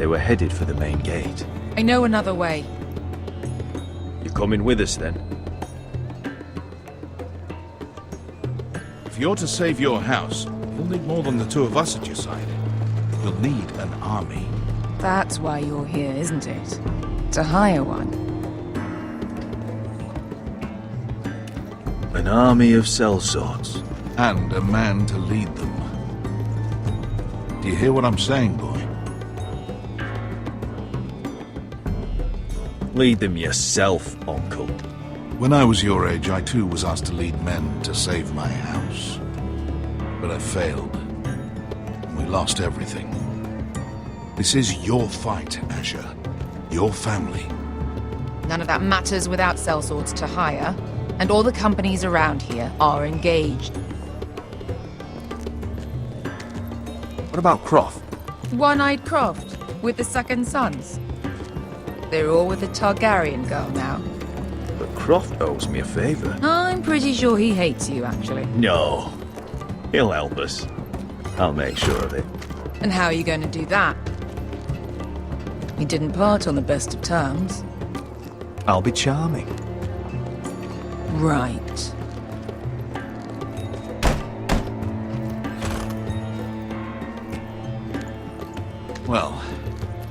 They were headed for the main gate. I know another way. You coming with us then? If you're to save your house, you'll need more than the two of us at your side. You'll need an army. That's why you're here, isn't it? To hire one. An army of sellswords. And a man to lead them. Do you hear what I'm saying, boy? Lead them yourself, Uncle. When I was your age, I too was asked to lead men to save my house. But I failed. And we lost everything. This is your fight, Asher. Your family. None of that matters without sellswords to hire, and all the companies around here are engaged. What about Croft? One-eyed Croft, with the second sons. They're all with the Targaryen girl now. But Croft owes me a favor. I'm pretty sure he hates you, actually. No. He'll help us. I'll make sure of it. And how are you going to do that? We didn't part on the best of terms. I'll be charming. Right. Well,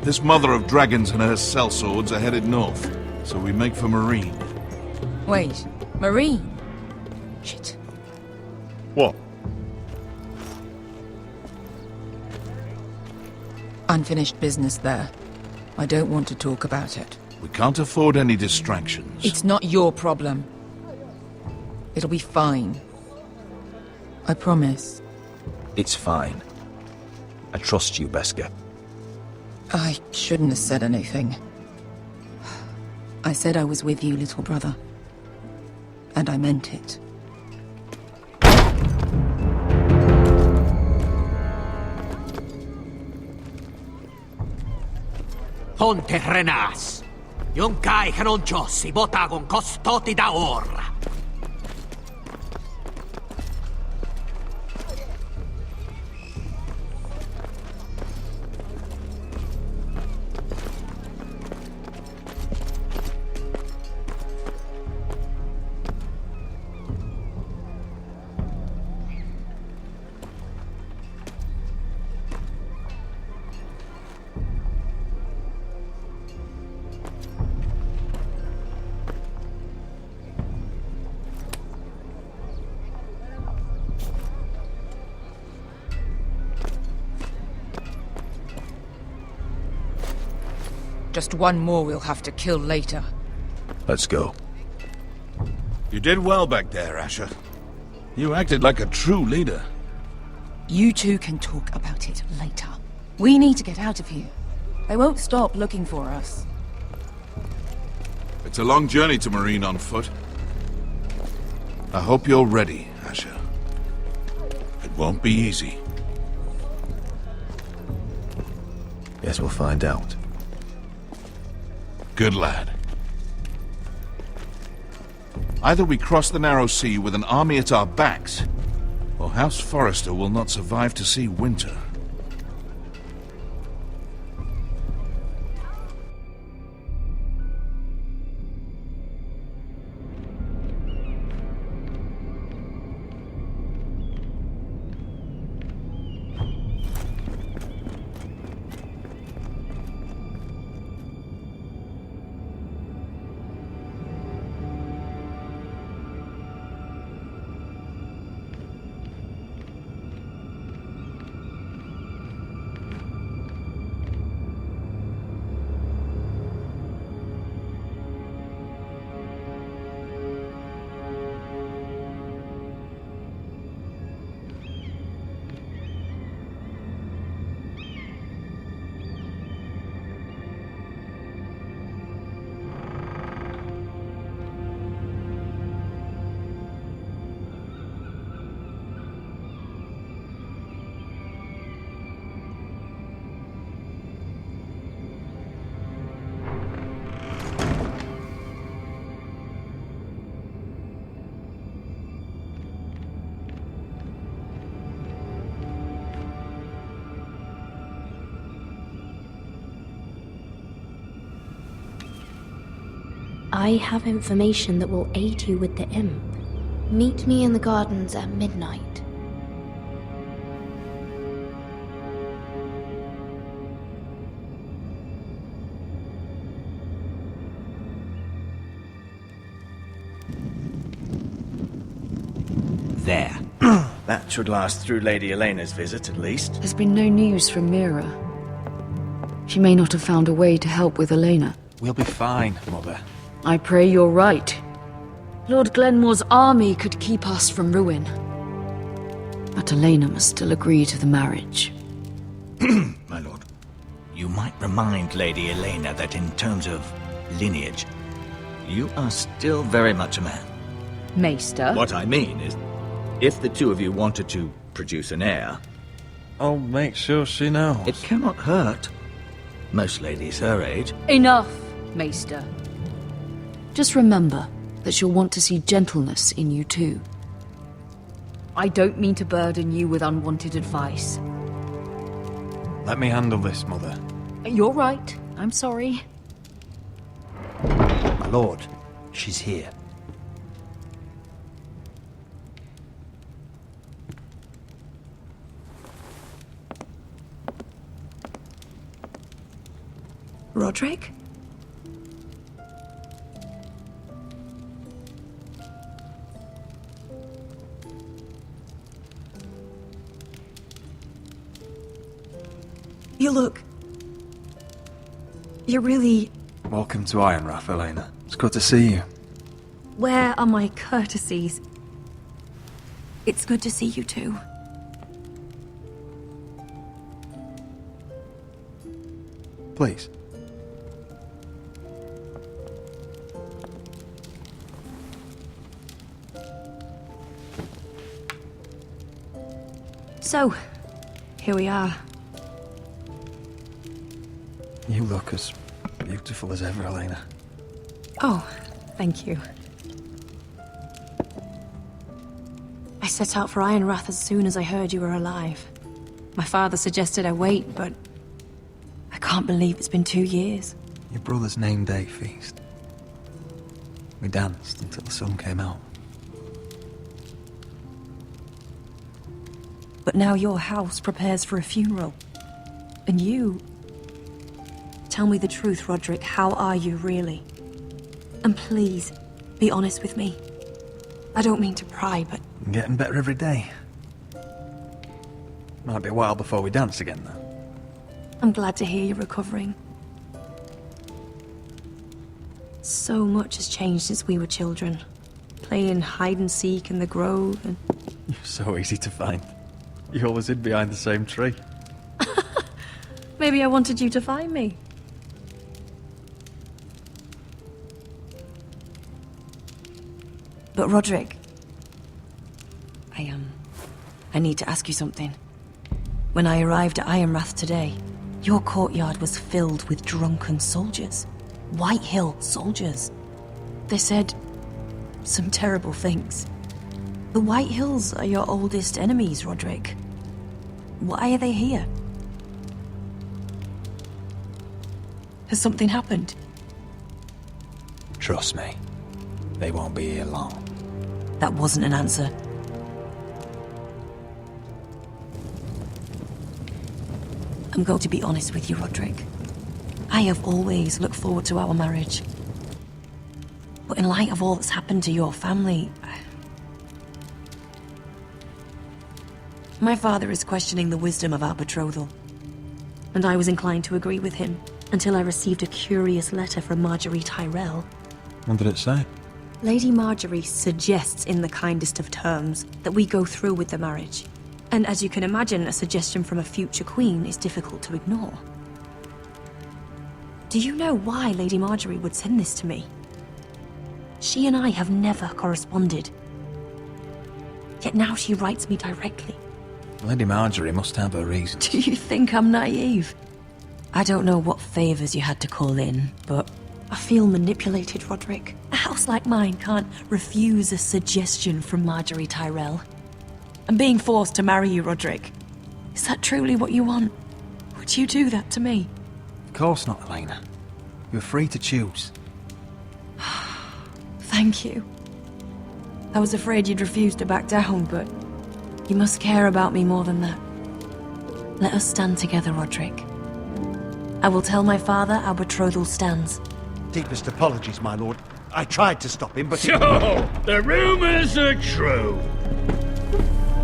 this mother of dragons and her sellswords are headed north, so we make for Marine. Wait, Marine? Shit. What? Unfinished business there. I don't want to talk about it. We can't afford any distractions. It's not your problem. It'll be fine. I promise. It's fine. I trust you, Beskar. I shouldn't have said anything. I said I was with you, little brother. And I meant it. Ponte Renas. Yung kai kanon Diyos, ibota kong kostoti da ora. Just one more we'll have to kill later. Let's go. You did well back there, Asher. You acted like a true leader. You two can talk about it later. We need to get out of here. They won't stop looking for us. It's a long journey to Marine on foot. I hope you're ready, Asher. It won't be easy. Guess we'll find out. Good lad. Either we cross the narrow sea with an army at our backs, or House Forrester will not survive to see winter. I have information that will aid you with the imp. Meet me in the gardens at midnight. There. That should last through Lady Elena's visit, at least. There's been no news from Mira. She may not have found a way to help with Elena. We'll be fine, Mother. I pray you're right. Lord Glenmore's army could keep us from ruin. But Elena must still agree to the marriage. My lord, you might remind Lady Elena that in terms of lineage, you are still very much a man. Maester? What I mean is, if the two of you wanted to produce an heir, I'll make sure she knows. it cannot hurt. Most ladies her age. Enough, Maester. Just remember that she'll want to see gentleness in you too. I don't mean to burden you with unwanted advice. Let me handle this, Mother. You're right. I'm sorry. My lord, she's here. Roderick? You look... You're really... Welcome to Ironrath, Elena. It's good to see you. Where are my courtesies? It's good to see you too. Please. So, here we are. You look as beautiful as ever, Elena. Oh, thank you. I set out for Ironrath as soon as I heard you were alive. My father suggested I wait, but I can't believe it's been 2 years. Your brother's name day feast. We danced until the sun came out. But now your house prepares for a funeral. And you... Tell me the truth, Roderick. How are you, really? And please, be honest with me. I don't mean to pry, but... I'm getting better every day. Might be a while before we dance again, though. I'm glad to hear you're recovering. So much has changed since we were children. Playing hide and seek in the grove and... You're so easy to find. You always hid behind the same tree. Maybe I wanted you to find me. But Roderick... I need to ask you something. When I arrived at Ironrath today, your courtyard was filled with drunken soldiers. White Hill soldiers. They said some terrible things. The White Hills are your oldest enemies, Roderick. Why are they here? Has something happened? Trust me, they won't be here long. That wasn't an answer. I'm going to be honest with you, Roderick. I have always looked forward to our marriage. But in light of all that's happened to your family... My father is questioning the wisdom of our betrothal. And I was inclined to agree with him, until I received a curious letter from Marjorie Tyrell. What did it say? Lady Marjorie suggests in the kindest of terms that we go through with the marriage. And as you can imagine, a suggestion from a future queen is difficult to ignore. Do you know why Lady Marjorie would send this to me? She and I have never corresponded. Yet now she writes me directly. Lady Marjorie must have her reasons. Do you think I'm naive? I don't know what favors you had to call in, but I feel manipulated, Roderick. A house like mine can't refuse a suggestion from Marjorie Tyrell. I'm being forced to marry you, Roderick. Is that truly what you want? Would you do that to me? Of course not, Elena. You're free to choose. Thank you. I was afraid you'd refuse to back down, but you must care about me more than that. Let us stand together, Roderick. I will tell my father our betrothal stands. Deepest apologies, my lord. I tried to stop him, but... So, the rumors are true.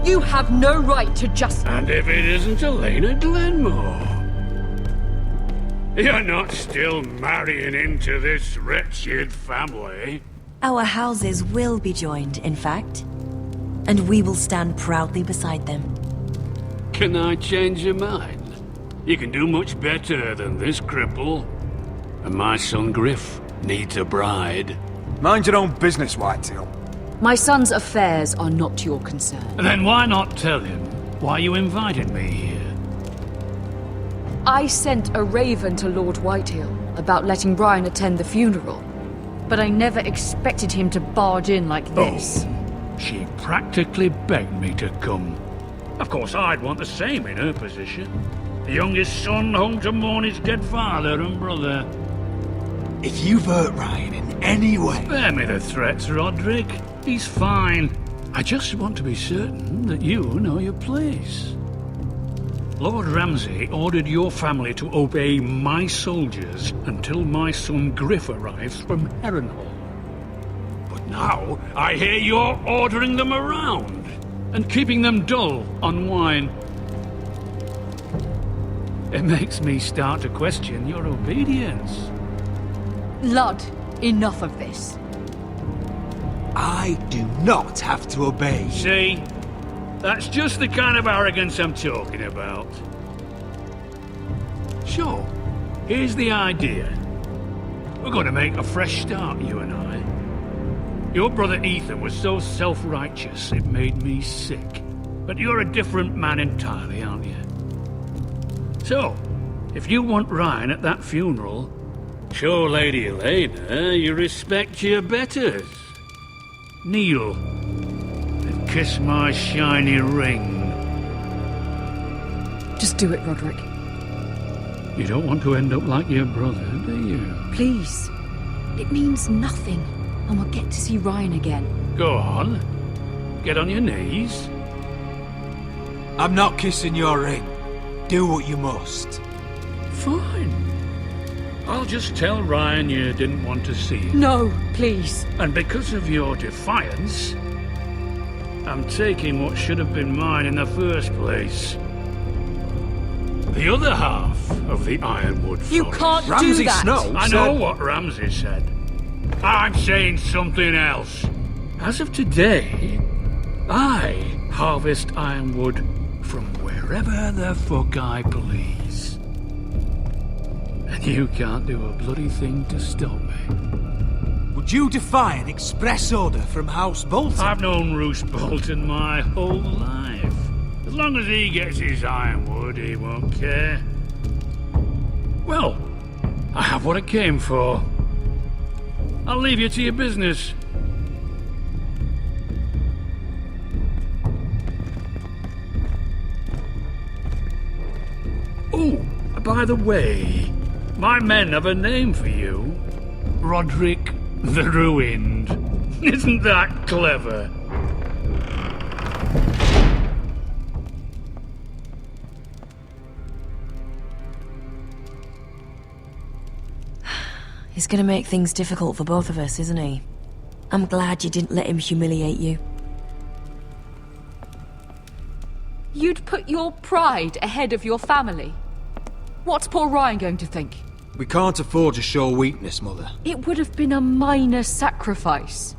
You have no right to just... And if it isn't Elena Glenmore? You're not still marrying into this wretched family? Our houses will be joined, in fact. And we will stand proudly beside them. Can I change your mind? You can do much better than this cripple. And my son Griff needs a bride. Mind your own business, Whitetail. My son's affairs are not your concern. Then why not tell him why you invited me here? I sent a raven to Lord Whitehill about letting Brian attend the funeral. But I never expected him to barge in like this. Oh, she practically begged me to come. Of course, I'd want the same in her position. The youngest son home to mourn his dead father and brother. If you've hurt Ryan in any way... Spare me the threats, Roderick. He's fine. I just want to be certain that you know your place. Lord Ramsay ordered your family to obey my soldiers until my son Griff arrives from Harrenhal. But now I hear you're ordering them around and keeping them dull on wine. It makes me start to question your obedience. Lud, enough of this. I do not have to obey. See? That's just the kind of arrogance I'm talking about. So, here's the idea. We're going to make a fresh start, you and I. Your brother Ethan was so self-righteous it made me sick. But you're a different man entirely, aren't you? So, if you want Ryan at that funeral, show Lady Elena you respect your betters. Kneel and kiss my shiny ring. Just do it, Roderick. You don't want to end up like your brother, do you? Please. It means nothing, and we'll get to see Ryan again. Go on. Get on your knees. I'm not kissing your ring. Do what you must. Fine. I'll just tell Ryan you didn't want to see him. No, please. And because of your defiance, I'm taking what should have been mine in the first place. The other half of the Ironwood Forest. You can't Ramsay do that. Snow I know what Ramsay said. I'm saying something else. As of today, I harvest ironwood from wherever the fuck I please. And you can't do a bloody thing to stop me. Would you defy an express order from House Bolton? I've known Roose Bolton my whole life. As long as he gets his ironwood, he won't care. Well, I have what I came for. I'll leave you to your business. Oh, by the way, my men have a name for you. Roderick the Ruined. Isn't that clever? He's gonna make things difficult for both of us, isn't he? I'm glad you didn't let him humiliate you. You'd put your pride ahead of your family. What's poor Ryan going to think? We can't afford to show weakness, Mother. It would have been a minor sacrifice.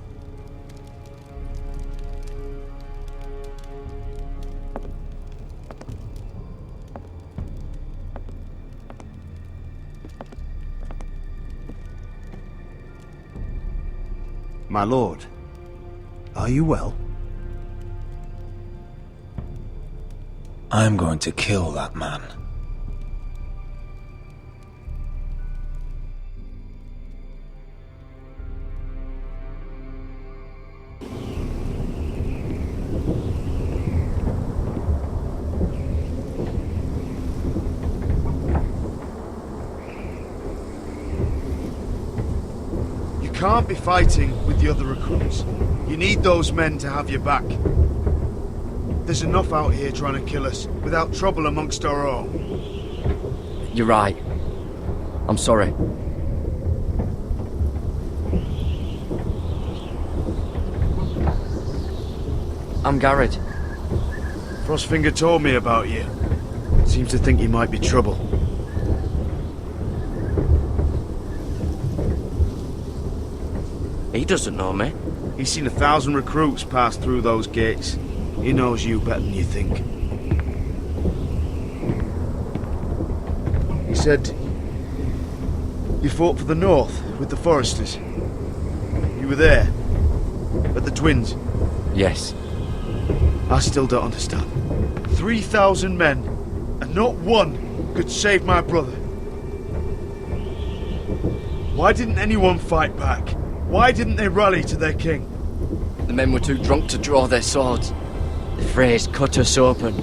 My lord, are you well? I'm going to kill that man. can't be fighting with the other recruits. You need those men to have your back. There's enough out here trying to kill us, without trouble amongst our own. You're right. I'm sorry. I'm Garrett. Frostfinger told me about you. Seems to think you might be trouble. He doesn't know me. He's seen 1,000 recruits pass through those gates. He knows you better than you think. He said you fought for the North with the Foresters. You were there, at the Twins. Yes. I still don't understand. 3,000 men, and not one could save my brother. Why didn't anyone fight back? Why didn't they rally to their king? The men were too drunk to draw their swords. The Freys cut us open.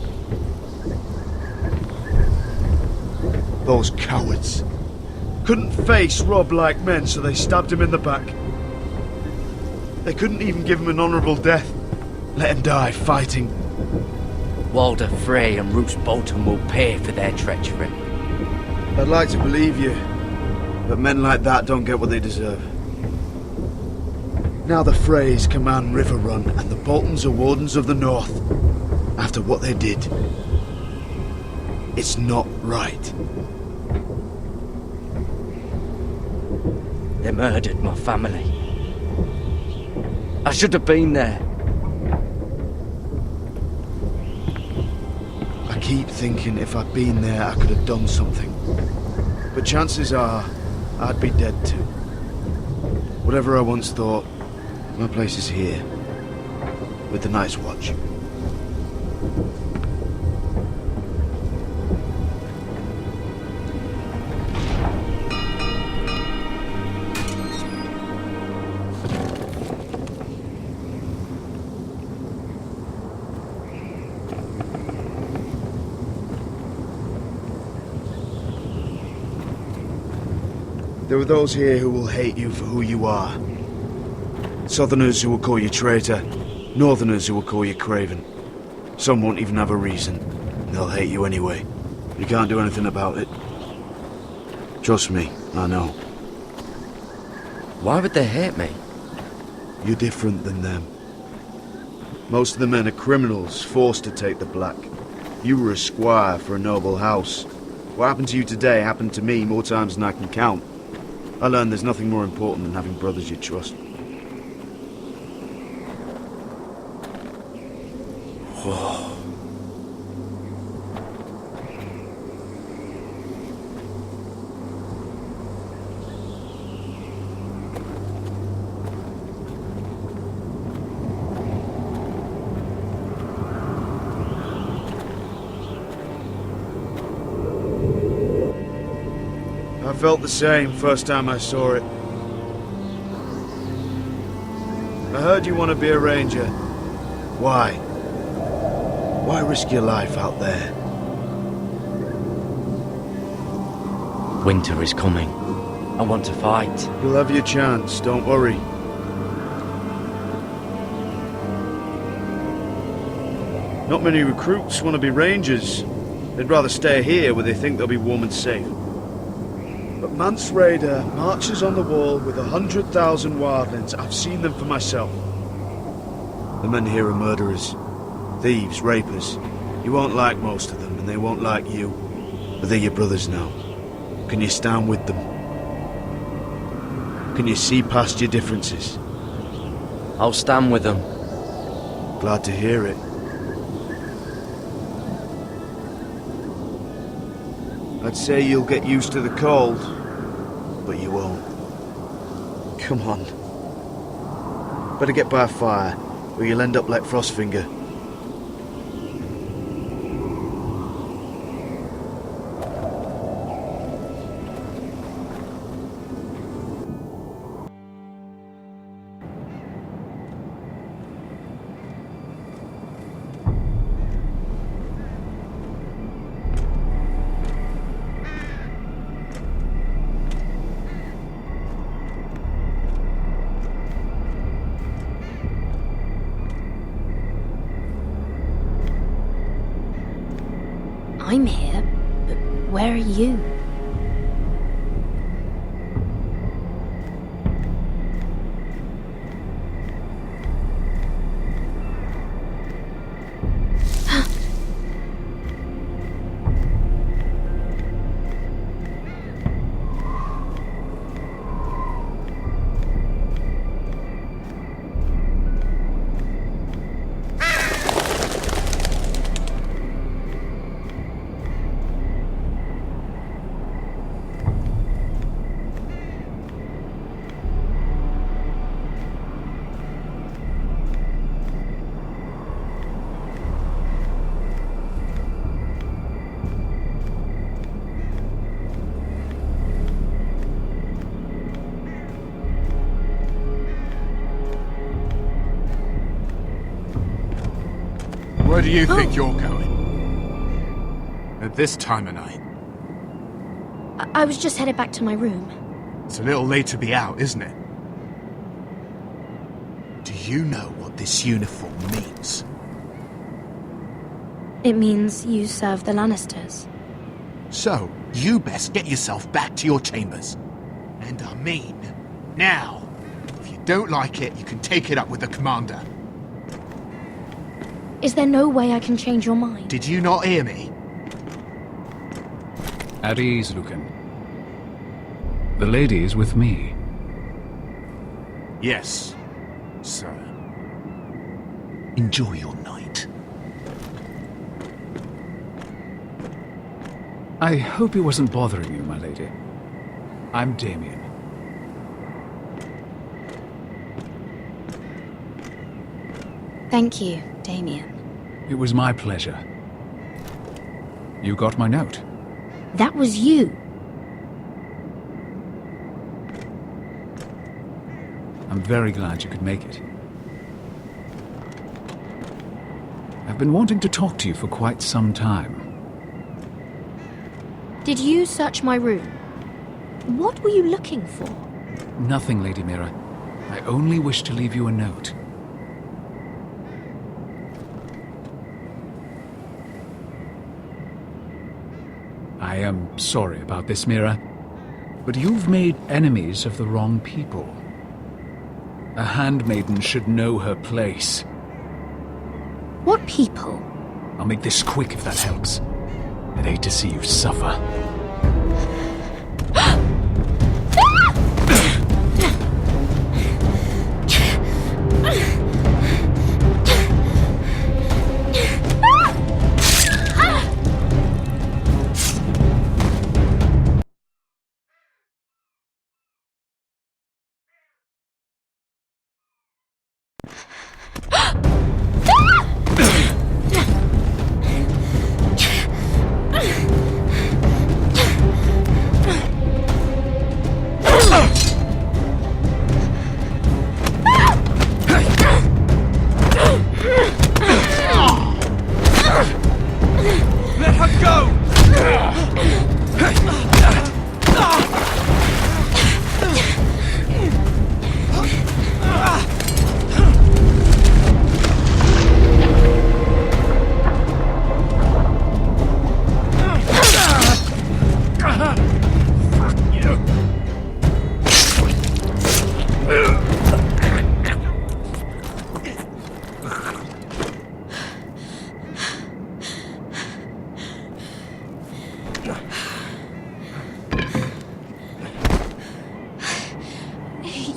Those cowards. Couldn't face Rob like men, so they stabbed him in the back. They couldn't even give him an honourable death. Let him die fighting. Walder Frey and Roose Bolton will pay for their treachery. I'd like to believe you, but men like that don't get what they deserve. Now the Freys command River Run, and the Boltons are Wardens of the North. After what they did, it's not right. They murdered my family. I should have been there. I keep thinking if I'd been there, I could have done something. But chances are, I'd be dead too. Whatever I once thought, my place is here, with the Night's Watch. There are those here who will hate you for who you are. Southerners who will call you traitor, Northerners who will call you craven. Some won't even have a reason. They'll hate you anyway. You can't do anything about it. Trust me, I know. Why would they hate me? You're different than them. Most of the men are criminals, forced to take the black. You were a squire for a noble house. What happened to you today happened to me more times than I can count. I learned there's nothing more important than having brothers you trust. Whoa. I felt the same first time I saw it. I heard you want to be a ranger. Why? Why risk your life out there? Winter is coming. I want to fight. You'll have your chance, don't worry. Not many recruits want to be rangers. They'd rather stay here where they think they'll be warm and safe. But Mance Raider marches on the wall with 100,000 wildlings. I've seen them for myself. The men here are murderers, thieves, rapers. You won't like most of them, and they won't like you. But they're your brothers now. Can you stand with them? Can you see past your differences? I'll stand with them. Glad to hear it. I'd say you'll get used to the cold, but you won't. Come on. Better get by a fire, or you'll end up like Frostfinger. I'm here, but where are you? Where do you think you're going? At this time of night? I was just headed back to my room. It's a little late to be out, isn't it? Do you know what this uniform means? It means you serve the Lannisters. So, you best get yourself back to your chambers. And I mean, now. If you don't like it, you can take it up with the commander. Is there no way I can change your mind? Did you not hear me? At ease, Lucan. The lady is with me. Yes, sir. Enjoy your night. I hope he wasn't bothering you, my lady. I'm Damien. Thank you, Damien. It was my pleasure. You got my note. That was you. I'm very glad you could make it. I've been wanting to talk to you for quite some time. Did you search my room? What were you looking for? Nothing, Lady Mira. I only wish to leave you a note. I am sorry about this, Mira, but you've made enemies of the wrong people. A handmaiden should know her place. What people? I'll make this quick if that helps. I'd hate to see you suffer.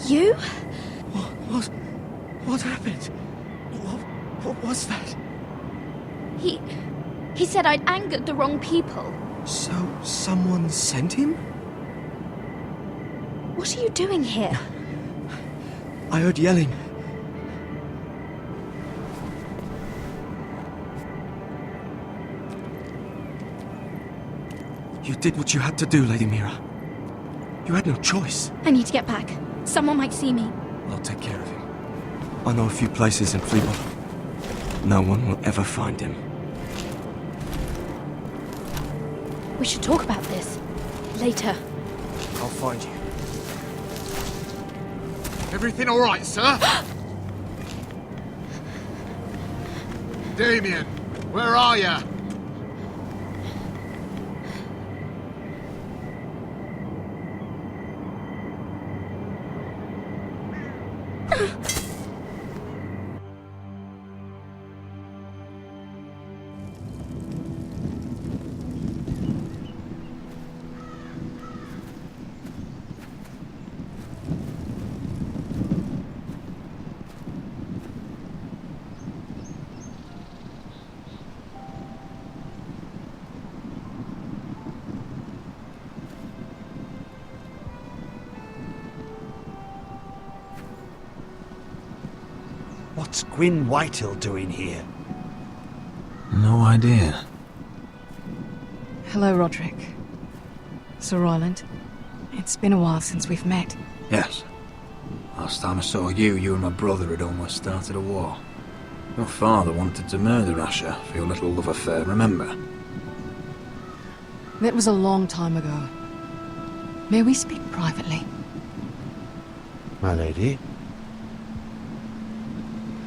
You? What happened? What was that? He said I'd angered the wrong people. So, someone sent him? What are you doing here? I heard yelling. You did what you had to do, Lady Mira. You had no choice. I need to get back. Someone might see me. I'll take care of him. I know a few places in Fleabot. No one will ever find him. We should talk about this. Later. I'll find you. Everything all right, sir? Damien, where are you? What's Gwyn Whitehill doing here? No idea. Hello, Roderick. Sir Roland. It's been a while since we've met. Yes. Last time I saw you, you and my brother had almost started a war. Your father wanted to murder Asher for your little love affair, remember? That was a long time ago. May we speak privately? My lady?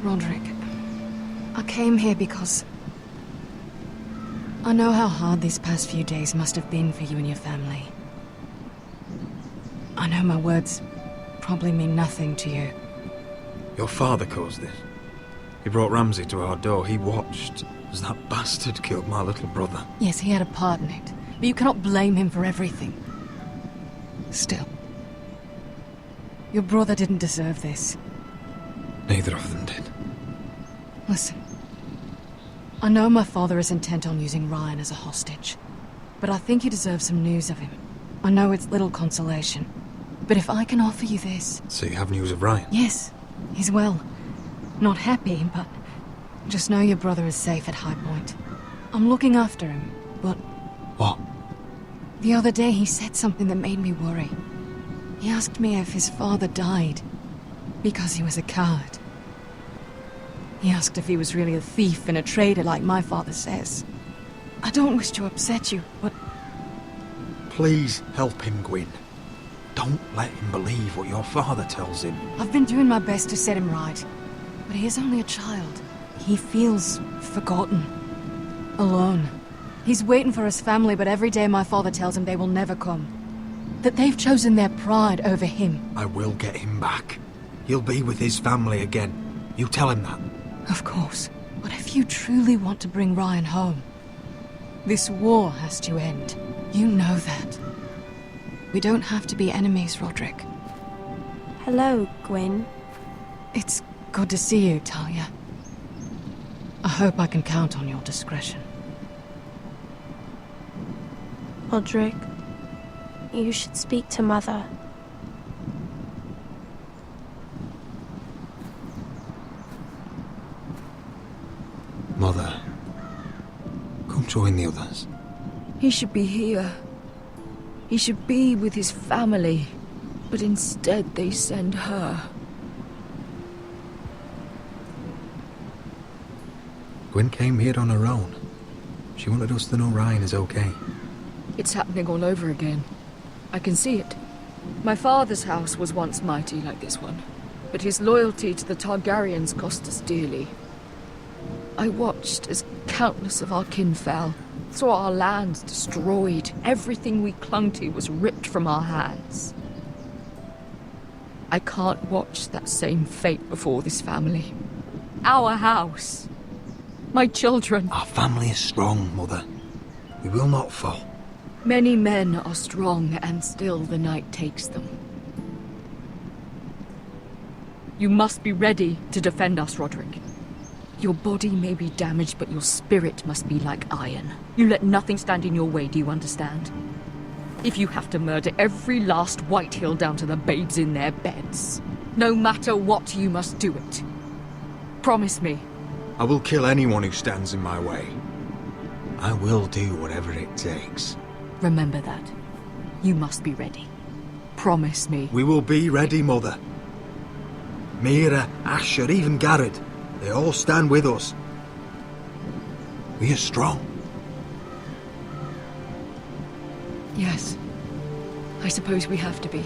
Roderick, I came here because I know how hard these past few days must have been for you and your family. I know my words probably mean nothing to you. Your father caused this. He brought Ramsay to our door. He watched as that bastard killed my little brother. Yes, he had a part in it, but you cannot blame him for everything. Still, your brother didn't deserve this. Neither of them did. Listen, I know my father is intent on using Ryan as a hostage, but I think you deserve some news of him. I know it's little consolation, but if I can offer you this... So you have news of Ryan? Yes, he's well. Not happy, but just know your brother is safe at High Point. I'm looking after him, but... What? The other day he said something that made me worry. He asked me if his father died because he was a coward. He asked if he was really a thief and a traitor like my father says. I don't wish to upset you, but... Please help him, Gwyn. Don't let him believe what your father tells him. I've been doing my best to set him right, but he is only a child. He feels forgotten, alone. He's waiting for his family, but every day my father tells him they will never come. That they've chosen their pride over him. I will get him back. He'll be with his family again. You tell him that. Of course. But if you truly want to bring Ryan home, this war has to end. You know that. We don't have to be enemies, Roderick. Hello, Gwyn. It's good to see you, Talia. I hope I can count on your discretion. Roderick, you should speak to Mother. Mother, come join the others. He should be here. He should be with his family. But instead they send her. Gwyn came here on her own. She wanted us to know Ryan is okay. It's happening all over again. I can see it. My father's house was once mighty like this one, but his loyalty to the Targaryens cost us dearly. I watched as countless of our kin fell, saw our lands destroyed, everything we clung to was ripped from our hands. I can't watch that same fate before this family. Our house. My children. Our family is strong, Mother. We will not fall. Many men are strong, and still the night takes them. You must be ready to defend us, Roderick. Your body may be damaged, but your spirit must be like iron. You let nothing stand in your way, do you understand? If you have to murder every last Whitehill down to the babes in their beds, no matter what, you must do it. Promise me. I will kill anyone who stands in my way. I will do whatever it takes. Remember that. You must be ready. Promise me. We will be ready, Mother. Mira, Asher, even Garrett. They all stand with us. We are strong. Yes. I suppose we have to be.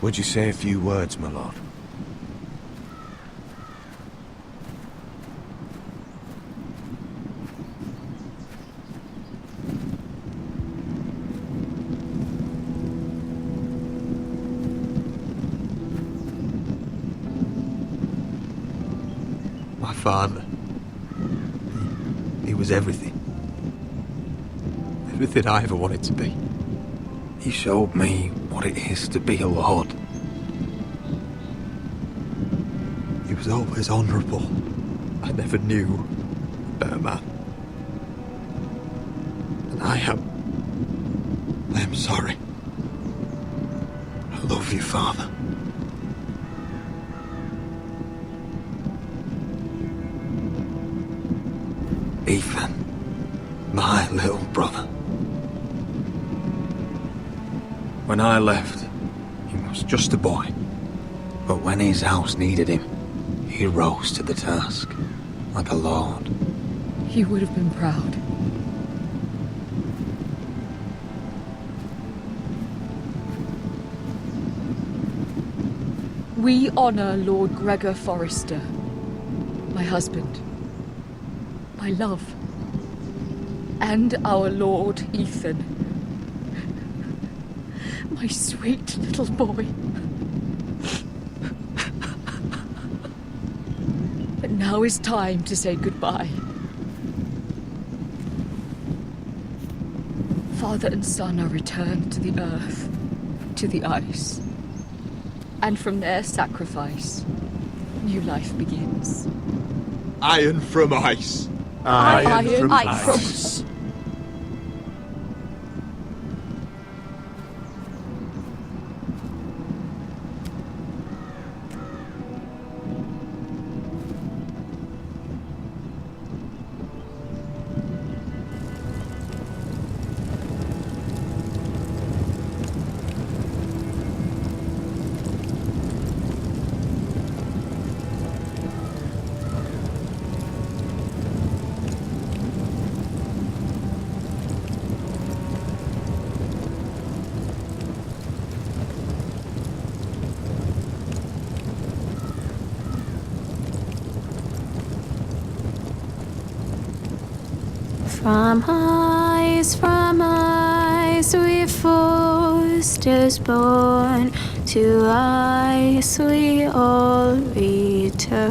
Would you say a few words, my lord? My father. He was everything. Everything I ever wanted to be. He showed me what it is to be a lord. He was always honourable. I never knew a better man. And I am sorry. I love you, Father. Ethan, my little brother. When I left, he was just a boy. But when his house needed him, he rose to the task, like a lord. He would have been proud. We honor Lord Gregor Forrester, my husband, my love, and our Lord Ethan, my sweet little boy. But now is time to say goodbye. Father and son are returned to the earth, to the ice. And from their sacrifice, new life begins. Iron from ice. Iron from ice. From ice we Forsters born, to ice we all return.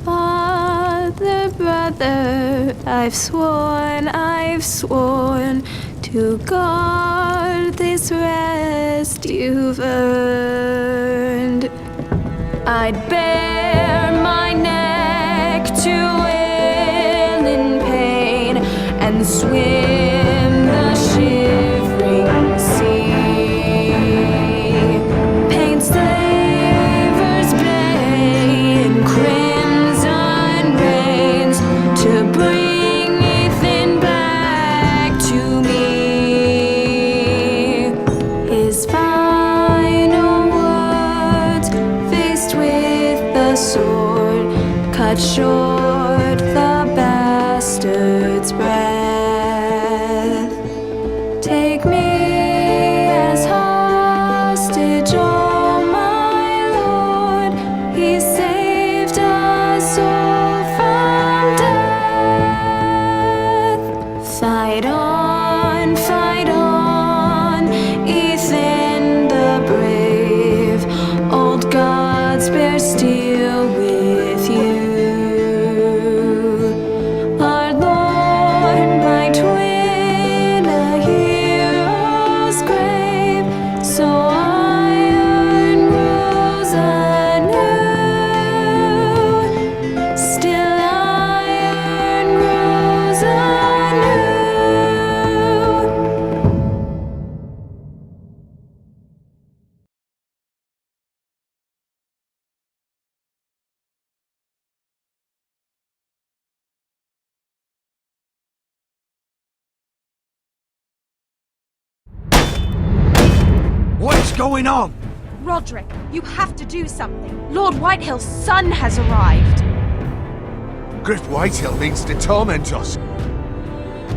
Father, brother, I've sworn to guard this rest you've earned. I'd bare my neck to and swim the shivering sea. Paint slavers bay in crimson rains to bring Ethan back to me. His final words, faced with the sword, cut short the bastard's breath. Take me as hostage, oh my Lord. He saved us all from death. Fight on, Ethan the brave. Old gods bear steel with you. Our Lord, my twin, a hero's grave, so iron rose anew. Still iron rose anew. What's going on? Roderick, you have to do something. Lord Whitehill's son has arrived. Griff Whitehill means to torment us.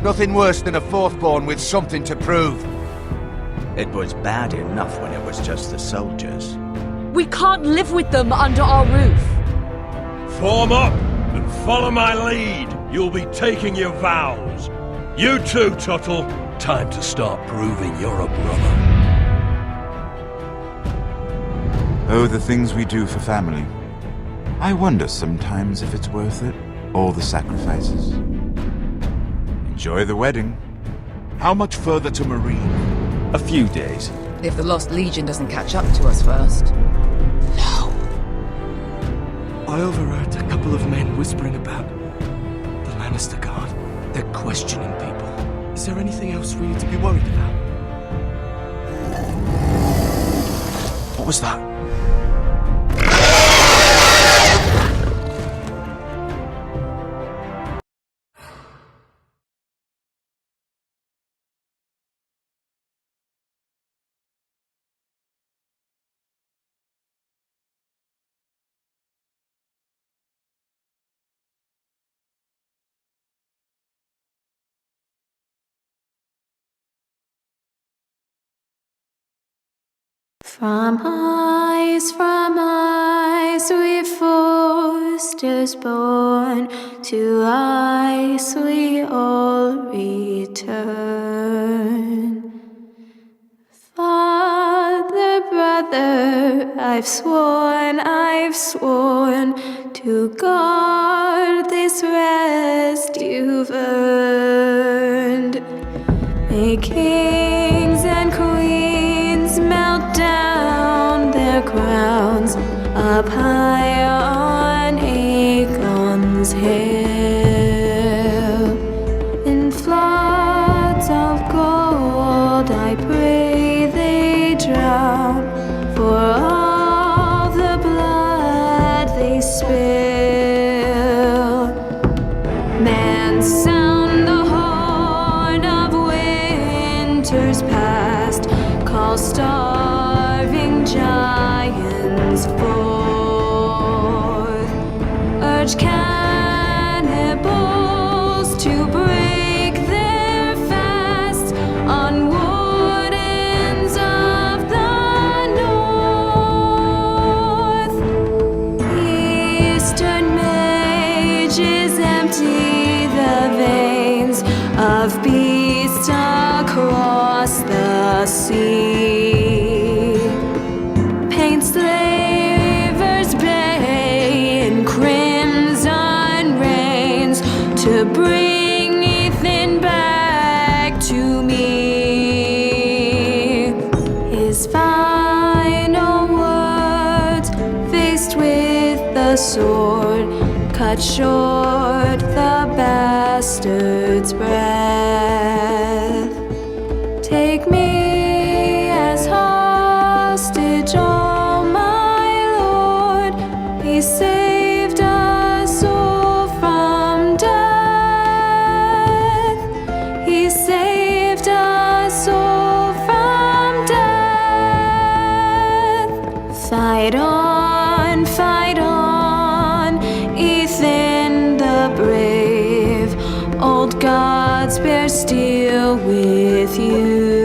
Nothing worse than a fourthborn with something to prove. It was bad enough when it was just the soldiers. We can't live with them under our roof. Form up and follow my lead. You'll be taking your vows. You too, Tuttle. Time to start proving you're a brother. Oh, the things we do for family. I wonder sometimes if it's worth it, all the sacrifices. Enjoy the wedding. How much further to Marine? A few days. If the Lost Legion doesn't catch up to us first. I overheard a couple of men whispering about the Lannister Guard. They're questioning people. Is there anything else we need to be worried about? was that? From ice we foresters born, to ice we all return. Father, brother, I've sworn to guard this rest you've earned. May kings and queens melt down their crowns up high on Aegon's hill. In floods of gold I pray they drown, for all the blood they spill. Man, sound the horn of winter's past, call starving giants forth, urge cannibals to break their fast on wardens of the north. Eastern mages empty the veins of beasts across the sea. Paint slavers bay in crimson rains to bring Ethan back to me. His final words, faced with the sword, cut short the bastard's breath. Take me as hostage, oh my lord. He saved us all from death. He saved us all from death. Fight on, Ethan the brave. Old gods bear steel with you.